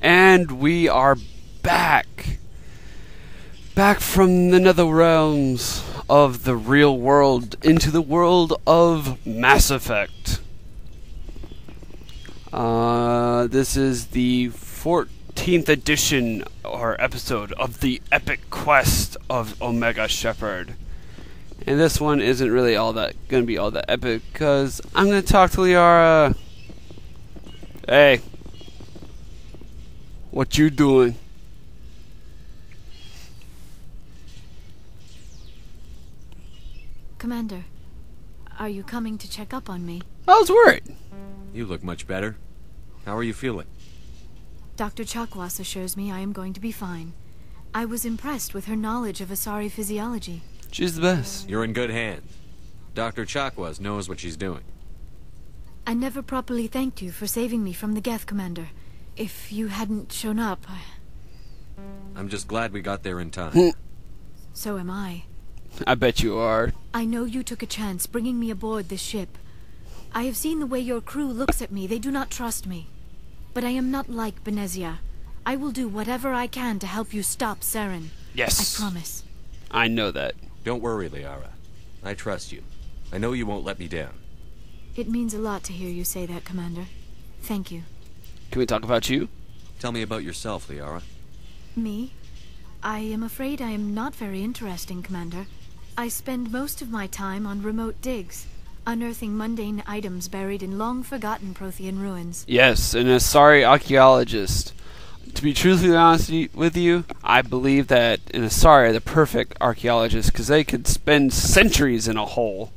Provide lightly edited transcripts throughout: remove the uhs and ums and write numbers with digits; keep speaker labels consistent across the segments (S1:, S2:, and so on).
S1: And we are back. Back from the nether realms of the real world into the world of Mass Effect. This is the 14th edition or episode of the epic quest of Omega Shepard. And this one isn't really gonna be all that epic because I'm gonna talk to Liara. Hey. What you doing?
S2: Commander, are you coming to check up on me?
S1: I was worried.
S3: You look much better. How are you feeling?
S2: Dr. Chakwas assures me I am going to be fine. I was impressed with her knowledge of Asari physiology.
S1: She's the best.
S3: You're in good hands. Dr. Chakwas knows what she's doing.
S2: I never properly thanked you for saving me from the Geth, Commander. If you hadn't shown up,
S3: I'm just glad we got there in time.
S2: So am I.
S1: I bet you are.
S2: I know you took a chance bringing me aboard this ship. I have seen the way your crew looks at me. They do not trust me. But I am not like Benezia. I will do whatever I can to help you stop Saren.
S1: Yes.
S2: I promise.
S1: I know that.
S3: Don't worry, Liara. I trust you. I know you won't let me down.
S2: It means a lot to hear you say that, Commander. Thank you.
S1: Can we talk about you?
S3: Tell me about yourself, Liara.
S2: Me? I am afraid I am not very interesting, Commander. I spend most of my time on remote digs, unearthing mundane items buried in long-forgotten Prothean ruins.
S1: Yes, an Asari archaeologist. To be truthfully honest with you, I believe that an Asari are the perfect archaeologists because they could spend centuries in a hole.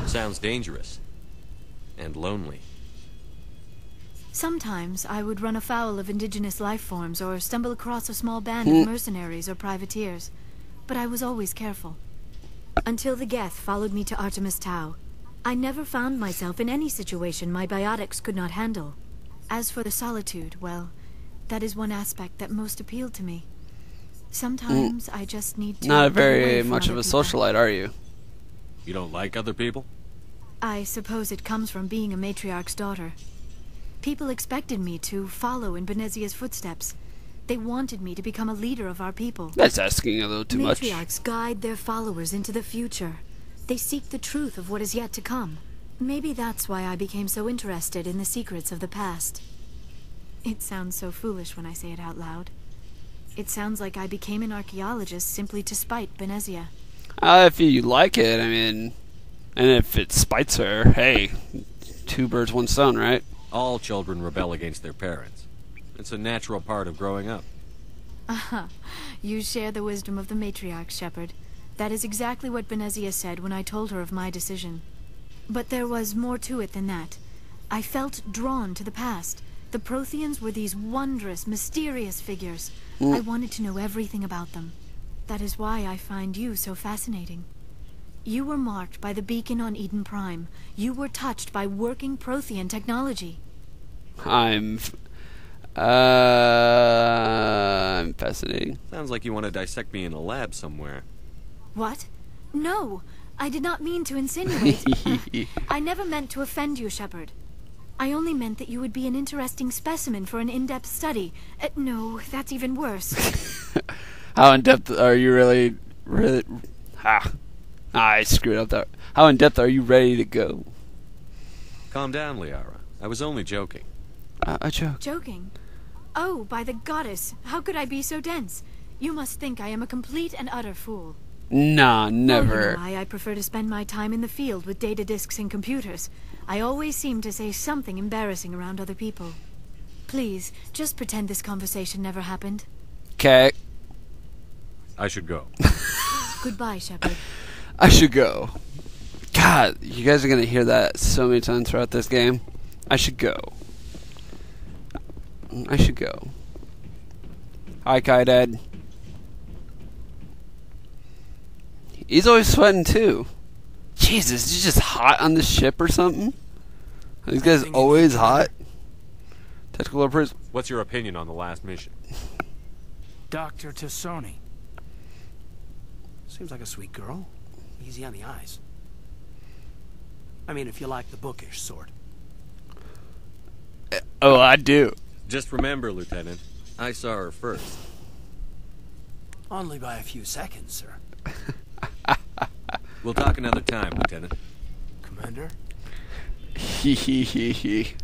S3: Sounds dangerous. And lonely.
S2: Sometimes I would run afoul of indigenous life forms or stumble across a small band of mercenaries or privateers, but I was always careful. Until the Geth followed me to Artemis Tau, I never found myself in any situation my biotics could not handle. As for the solitude, well, that is one aspect that most appealed to me. Sometimes I just need to
S1: Not
S2: get away
S1: very
S2: from
S1: much of
S2: other
S1: a
S2: people.
S1: socialite, are you?
S3: You don't like other people?
S2: I suppose it comes from being a matriarch's daughter. People expected me to follow in Benezia's footsteps. They wanted me to become a leader of our people.
S1: That's asking a little too much.
S2: Matriarchs guide their followers into the future. They seek the truth of what is yet to come. Maybe that's why I became so interested in the secrets of the past. It sounds so foolish when I say it out loud. It sounds like I became an archaeologist simply to spite Benezia.
S1: If you like it, I mean, and if it spites her, hey, two birds, one stone, right?
S3: All children rebel against their parents. It's a natural part of growing up.
S2: Aha, you share the wisdom of the matriarch, Shepard. That is exactly what Benezia said when I told her of my decision. But there was more to it than that. I felt drawn to the past. The Protheans were these wondrous, mysterious figures. I wanted to know everything about them. That is why I find you so fascinating. You were marked by the beacon on Eden Prime. You were touched by working Prothean technology.
S1: I'm fascinating.
S3: Sounds like you want to dissect me in a lab somewhere.
S2: What? No, I did not mean to insinuate. I never meant to offend you, Shepard. I only meant that you would be an interesting specimen for an in-depth study. No, that's even worse.
S1: How in depth are you really? I screwed up there. How in depth are you ready to go?
S3: Calm down, Liara. I was only joking.
S1: A joke.
S2: Joking? Oh, by the goddess, how could I be so dense? You must think I am a complete and utter fool.
S1: Nah, never.
S2: Well, you know why I prefer to spend my time in the field with data disks and computers. I always seem to say something embarrassing around other people. Please, just pretend this conversation never happened.
S1: Okay.
S3: I should go.
S2: Goodbye, Shepard.
S1: I should go. God, you guys are gonna hear that so many times throughout this game. I should go. I should go. Hi, Kaidad. He's always sweating too. Jesus, is he just hot on the ship or something? These guys always hot. Technical operators.
S3: What's your opinion on the last mission?
S4: Dr. Tassoni. Seems like a sweet girl. Easy on the eyes. I mean, if you like the bookish sort.
S1: Oh, I do.
S3: Just remember, Lieutenant, I saw her first.
S4: Only by a few seconds, sir.
S3: We'll talk another time, Lieutenant.
S4: Commander?
S1: Hee hee hee hee.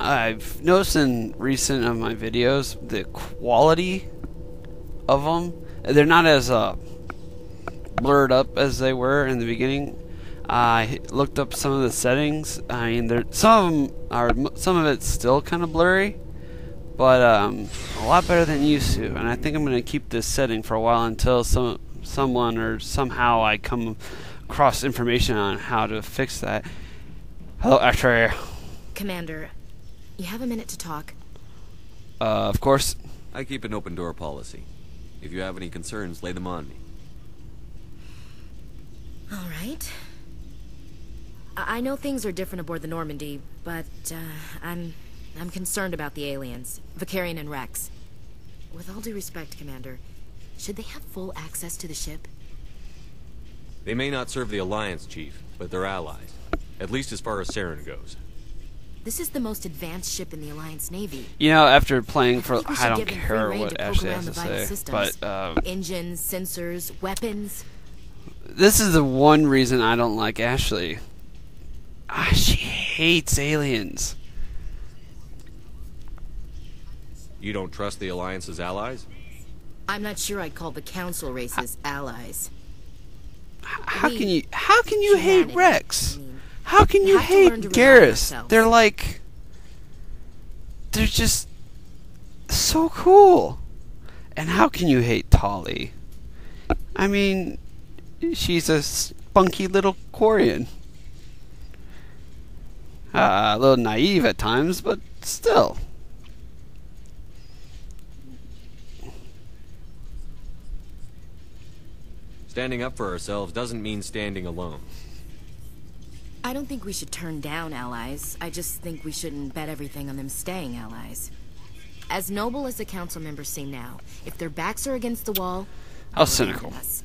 S1: I've noticed in recent of my videos the quality of them. They're not as blurred up as they were in the beginning. I looked up some of the settings. I mean, some of it's still kind of blurry, but a lot better than it used to. And I think I'm going to keep this setting for a while until someone or somehow I come across information on how to fix that. Hello, X-Ray.
S5: Commander, you have a minute to talk?
S1: Of course.
S3: I keep an open door policy. If you have any concerns, lay them on me.
S5: All right. I know things are different aboard the Normandy, but I'm concerned about the aliens, Vicarian and Rex. With all due respect, Commander, should they have full access to the ship?
S3: They may not serve the Alliance, Chief, but they're allies. At least as far as Saren goes.
S5: This is the most advanced ship in the Alliance Navy.
S1: You know, after playing for,
S5: think we
S1: I
S5: should
S1: don't
S5: give them free
S1: care
S5: rein
S1: what
S5: to poke
S1: Ashley
S5: around
S1: has to
S5: the vital
S1: say,
S5: systems.
S1: but
S5: Engines, sensors, weapons.
S1: this is the one reason I don't like Ashley. She hates aliens.
S3: You don't trust the Alliance's allies?
S5: I'm not sure I'd call the Council races allies.
S1: How can you hate
S5: humanity,
S1: Rex?
S5: I mean,
S1: How can
S5: we
S1: you
S5: have to learn
S1: hate
S5: to rely on
S1: Garrus?
S5: ourselves.
S1: They're just so cool. And how can you hate Tali? I mean, she's a spunky little Quarian. A little naive at times, but still.
S3: Standing up for ourselves doesn't mean standing alone.
S5: I don't think we should turn down allies. I just think we shouldn't bet everything on them staying allies. As noble as the council members seem now, if their backs are against the wall,
S1: How
S5: they'll
S1: cynical.
S5: abandon us.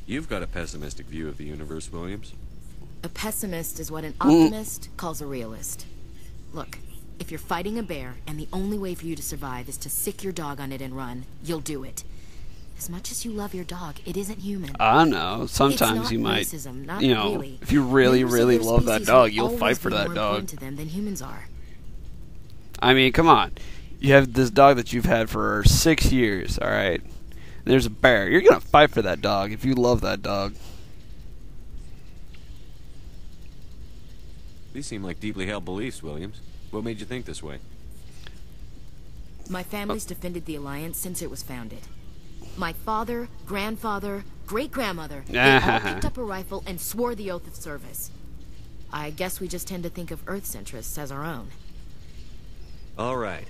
S3: You've got a pessimistic view of the universe, Williams.
S5: A pessimist is what an optimist calls a realist. Look, if you're fighting a bear and the only way for you to survive is to sick your dog on it and run, you'll do it. As much as you love your dog, it isn't human.
S1: I know. Sometimes
S5: It's not
S1: you might,
S5: racism, not
S1: you know,
S5: really.
S1: if you really,
S5: Members of
S1: really
S5: their
S1: love that
S5: species
S1: dog,
S5: will
S1: you'll
S5: always
S1: fight for
S5: be
S1: that
S5: more
S1: dog.
S5: important to them than humans are.
S1: I mean, come on. You have this dog that you've had for 6 years, alright? There's a bear. You're going to fight for that dog if you love that dog.
S3: These seem like deeply held beliefs, Williams. What made you think this way?
S5: My family's defended the Alliance since it was founded. My father, grandfather, great-grandmother, they all picked up a rifle and swore the oath of service. I guess we just tend to think of Earth's interests as our own.
S3: All right.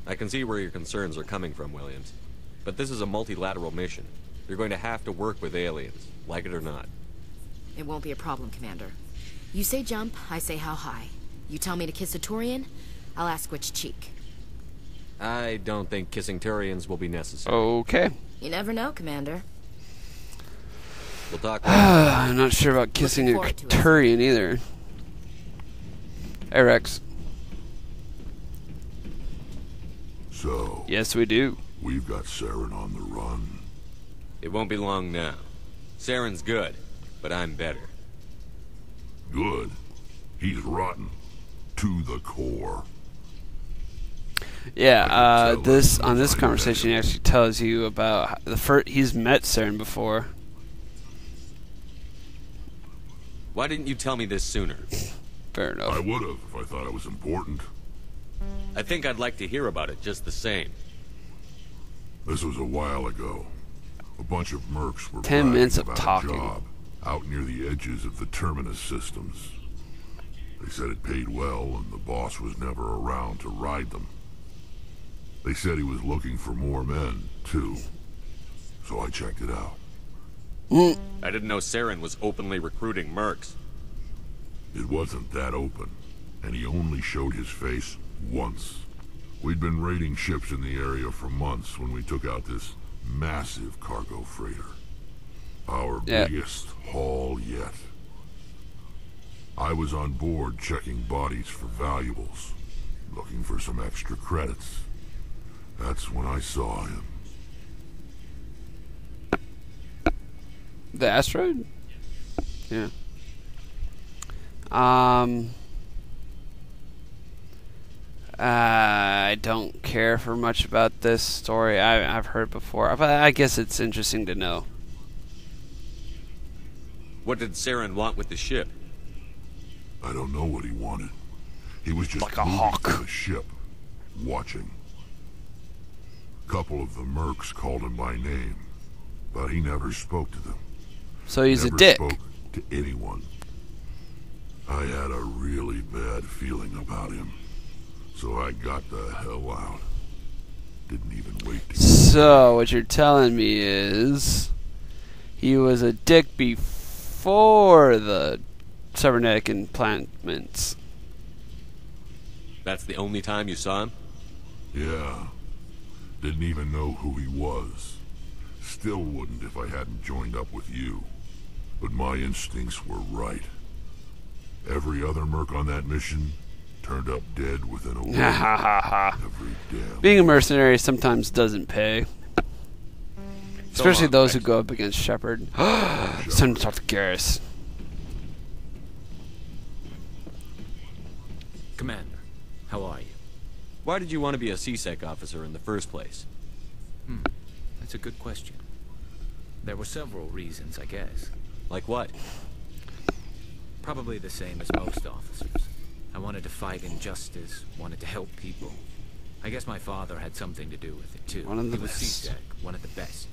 S3: I can see where your concerns are coming from, Williams. But this is a multilateral mission. You're going to have to work with aliens, like it or not.
S5: It won't be a problem, Commander. You say jump, I say how high. You tell me to kiss a Turian, I'll ask which cheek.
S3: I don't think kissing Turians will be necessary.
S1: Okay.
S5: You never know, Commander.
S3: We'll talk later.
S1: I'm not sure about kissing a
S5: forward to it.
S1: Turian either. Hey, Rex.
S6: So,
S1: Yes, we do.
S6: we've got Saren on the run.
S3: It won't be long now. Saren's good, but I'm better.
S6: Good. He's rotten. To the core.
S1: Yeah, this on this conversation he actually tells you about the first he's met Saren before.
S3: Why didn't you tell me this sooner?
S1: Fair
S6: I
S1: enough.
S6: would have if I thought it was important.
S3: I think I'd like to hear about it just the same.
S6: This was a while ago. A bunch of mercs were
S1: 10 minutes of
S6: bragging about a
S1: talking.
S6: job out near the edges of the Terminus systems. They said it paid well and the boss was never around to ride them. They said he was looking for more men, too. So I checked it out.
S3: I didn't know Saren was openly recruiting mercs.
S6: It wasn't that open, and he only showed his face Once. We'd been raiding ships in the area for months when we took out this massive cargo freighter. Our biggest haul yet. I was on board checking bodies for valuables, looking for some extra credits. That's when I saw him.
S1: The asteroid? Yeah. I don't care for much about this story. I've heard before, but I guess it's interesting to know.
S3: What did Saren want with the ship?
S6: I don't know what he wanted. He was just
S1: like a
S6: moving
S1: hawk.
S6: to the ship, watching. A couple of the mercs called him by name, but he never spoke to them.
S1: So he's
S6: Never
S1: a dick.
S6: spoke to anyone. I had a really bad feeling about him, so I got the hell out. Didn't even wait to...
S1: So what you're telling me is he was a dick before the cybernetic implantments.
S3: That's the only time you saw him?
S6: Yeah. Didn't even know who he was. Still wouldn't if I hadn't joined up with you. But my instincts were right. Every other merc on that mission turned up dead within a week.
S1: Ha ha ha ha.
S6: Every damn...
S1: Being a mercenary sometimes doesn't pay. Especially
S3: long,
S1: those who
S3: Rex.
S1: go up against Shepard. It's time to talk to Garrus.
S7: Commander, how are you?
S3: Why did you want to be a C-Sec officer in the first place?
S7: That's a good question. There were several reasons, I guess.
S3: Like what?
S7: Probably the same as most officers. I wanted to fight injustice, wanted to help people. I guess my father had something to do with it, too.
S1: One of the
S7: He was
S1: best.
S7: C-Sec, one of the best.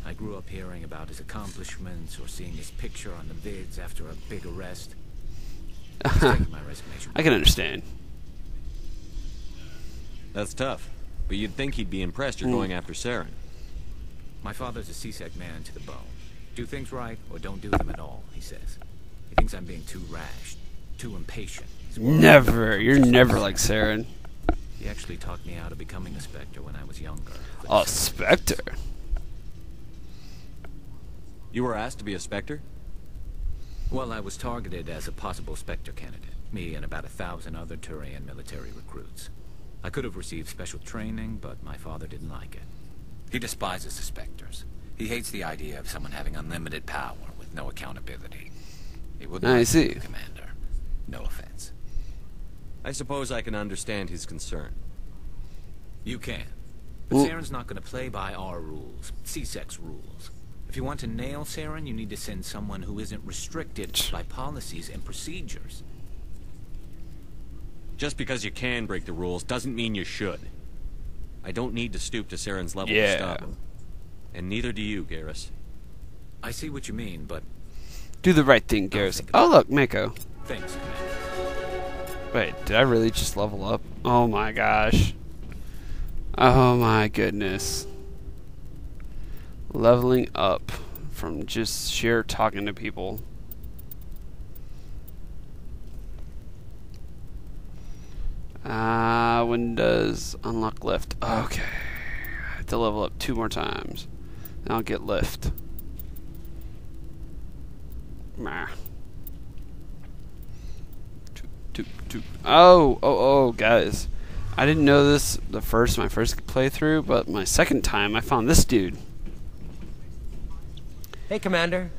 S7: I grew up hearing about his accomplishments or seeing his picture on the vids after a big arrest. He's taking my resignation.
S1: I can understand.
S3: That's tough. But you'd think he'd be impressed you're going after Saren.
S7: My father's a C-Sec man to the bone. Do things right or don't do them at all, he says. He thinks I'm being too rash, too impatient. He's worried
S1: Never.
S7: I'm
S1: You're
S7: just
S1: never
S7: upset.
S1: like Saren.
S7: He actually talked me out of becoming a Spectre when I was younger.
S1: Oh, Spectre.
S3: You were asked to be a Spectre?
S7: Well, I was targeted as a possible Spectre candidate. Me and about 1,000 other Turian military recruits. I could have received special training, but my father didn't like it. He despises the Spectres. He hates the idea of someone having unlimited power with no accountability. He wouldn't
S1: I
S7: like
S1: see.
S7: you, Commander. No offense.
S3: I suppose I can understand his concern.
S7: You can. But
S1: Well-
S7: Saren's not going to play by our rules. C-Sec's rules. If you want to nail Saren, you need to send someone who isn't restricted by policies and procedures.
S3: Just because you can break the rules doesn't mean you should. I don't need to stoop to Saren's level
S1: Yeah.
S3: to stop him. And neither do you, Garrus.
S7: I see what you mean, but
S1: Do the right thing,
S7: I'll
S1: Garrus.
S7: think
S1: Oh,
S7: about
S1: look, Mako.
S7: thanks, Commander.
S1: Wait, did I really just level up? Oh my gosh. Oh my goodness. Leveling up from just sheer talking to people. When does unlock lift? Okay. I have to level up 2 more times. Then I'll get lift. Meh. Oh, guys. I didn't know this my first playthrough, but my second time I found this dude.
S8: Hey, Commander.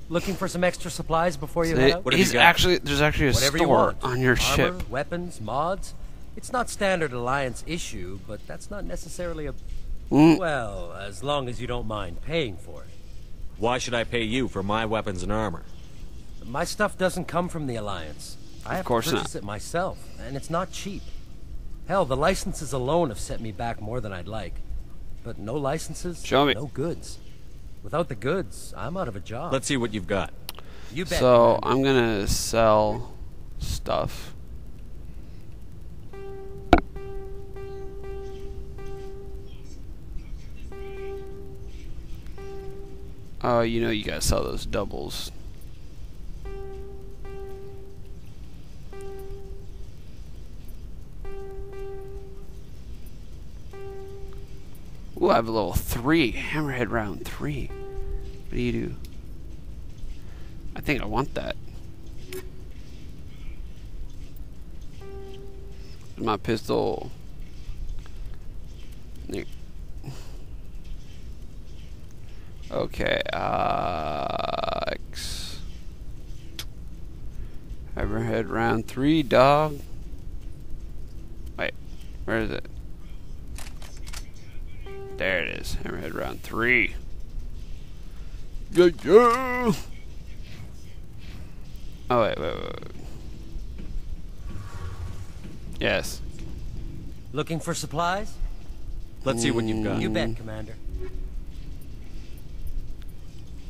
S8: Looking for some extra supplies before you
S1: See,
S8: head out?
S3: What have you
S1: he's
S3: got?
S1: actually there's actually a
S8: Whatever you
S1: store
S8: want.
S1: on your
S8: Armor,
S1: ship.
S8: weapons, mods. It's not standard Alliance issue, but that's not necessarily a...
S1: Mm.
S8: Well, as long as you don't mind paying for it.
S3: Why should I pay you for my weapons and armor?
S8: My stuff doesn't come from the Alliance. I have
S1: course
S8: to
S1: not.
S8: purchase it myself, and it's not cheap. Hell, the licenses alone have set me back more than I'd like. But no licenses,
S1: Show me.
S8: no goods. Without the goods, I'm out of a job.
S3: Let's see what you've got.
S8: You bet.
S1: So
S8: Commander.
S1: I'm gonna sell stuff. Oh, you know you gotta sell those doubles. Ooh, I have a level 3. Hammerhead round 3. What do you do? I think I want that. My pistol. Okay, X. Hammerhead round 3, dog. Wait, where is it? There it is. Hammerhead round 3. Yeah, yeah. Oh, wait. Yes.
S8: Looking for supplies?
S3: Let's see what you've got.
S8: You bet, Commander.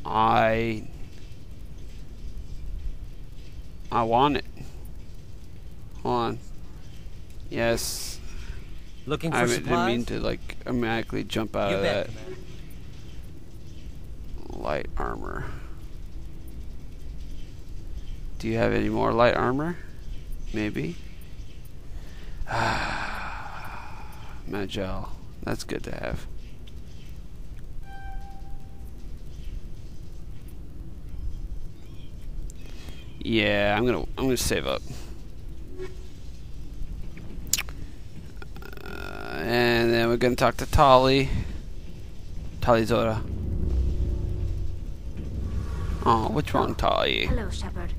S1: I want it. Hold on. Yes.
S8: Looking for
S1: I
S8: supplies?
S1: didn't mean to like automatically jump out
S8: You
S1: of
S8: bet,
S1: that.
S8: Commander.
S1: Light armor. Do you have any more light armor? Maybe. Magel. That's good to have. Yeah, I'm gonna save up. And then we're gonna talk to Tali. Tali'Zorah. Oh, what's wrong, Tali?
S2: Hello, Shepard.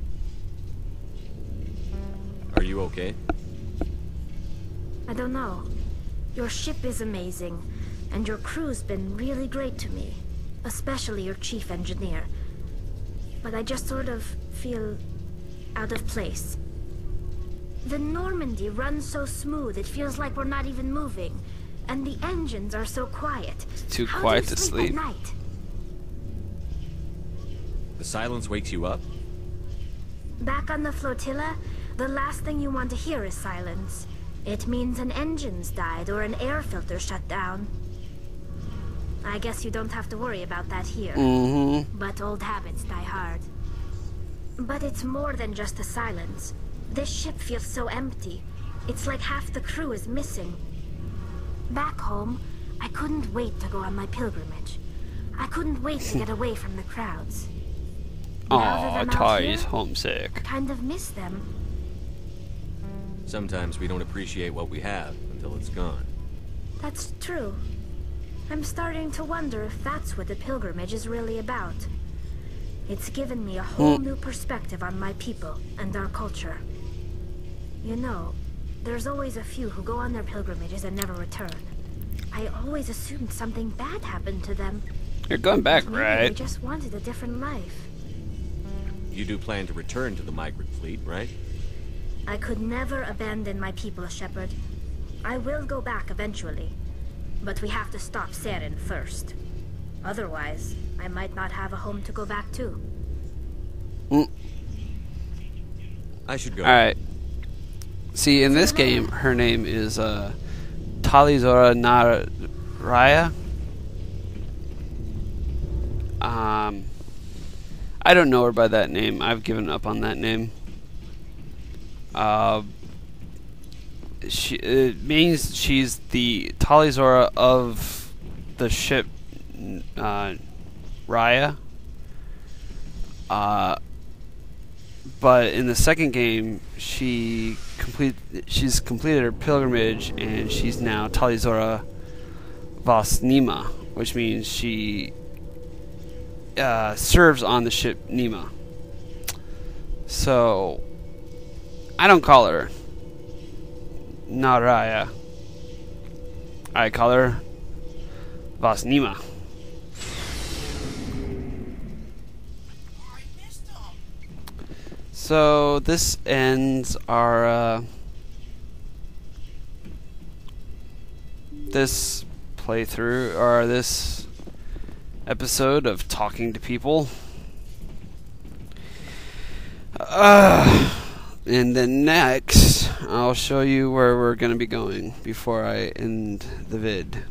S3: Are you okay?
S9: I don't know. Your ship is amazing, and your crew's been really great to me. Especially your chief engineer. But I just sort of feel out of place. The Normandy runs so smooth, it feels like we're not even moving. And the engines are so quiet.
S1: It's too
S9: How
S1: quiet
S9: do you
S1: to
S9: sleep
S1: sleep.
S9: at night?
S3: The silence wakes you up?
S9: Back on the flotilla, the last thing you want to hear is silence. It means an engine's died or an air filter shut down. I guess you don't have to worry about that here.
S1: Mm-hmm.
S9: But old habits die hard. But it's more than just the silence. This ship feels so empty. It's like half the crew is missing. Back home, I couldn't wait to go on my pilgrimage. I couldn't wait to get away from the crowds. Now that
S1: Aw,
S9: I'm out
S1: Tali's
S9: here,
S1: homesick.
S9: I kind of miss them.
S3: Sometimes we don't appreciate what we have until it's gone.
S9: That's true. I'm starting to wonder if that's what the pilgrimage is really about. It's given me a whole new perspective on my people and our culture. You know, there's always a few who go on their pilgrimages and never return. I always assumed something bad happened to them.
S1: You're going back,
S9: Maybe they
S1: right?
S9: just wanted a different life.
S3: You do plan to return to the migrant fleet, right?
S9: I could never abandon my people, Shepard. I will go back eventually. But we have to stop Saren first. Otherwise, I might not have a home to go back to.
S3: I should go.
S1: Alright. See, in this game, her name is Tali'Zorah Naraya. I don't know her by that name. I've given up on that name. It means she's the Tali'Zorah of the ship Raya. But in the second game, she's completed her pilgrimage, and she's now Tali'Zorah Vas Nima, which means she serves on the ship Nima. So I don't call her Naraya. I call her Vas Nima. So this ends our this playthrough, or this episode of talking to people. And then next, I'll show you where we're going to be going before I end the vid.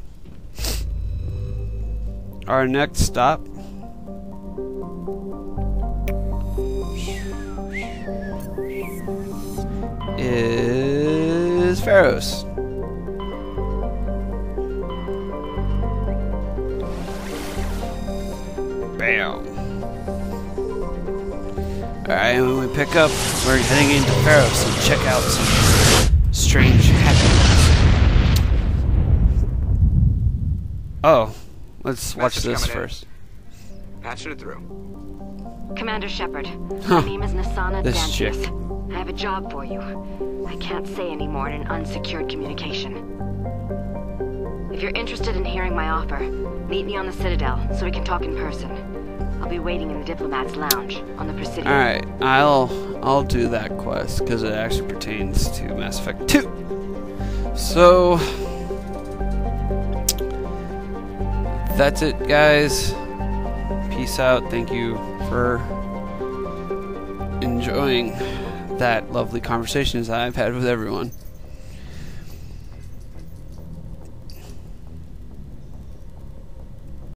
S1: Our next stop is Pharos. Alright, when we pick up, we're heading into Pharos to check out some strange happenings. Oh, let's watch this first.
S10: Patching it through.
S11: Commander Shepard, my name is Nasana
S1: This
S11: Dantius.
S1: chick.
S11: I have a job for you. I can't say any more in an unsecured communication. If you're interested in hearing my offer, meet me on the Citadel so we can talk in person. I'll be waiting in the Diplomat's Lounge on the Presidium.
S1: Alright, I'll do that quest because it actually pertains to Mass Effect 2. So that's it, guys. Peace out. Thank you for enjoying that lovely conversations I've had with everyone.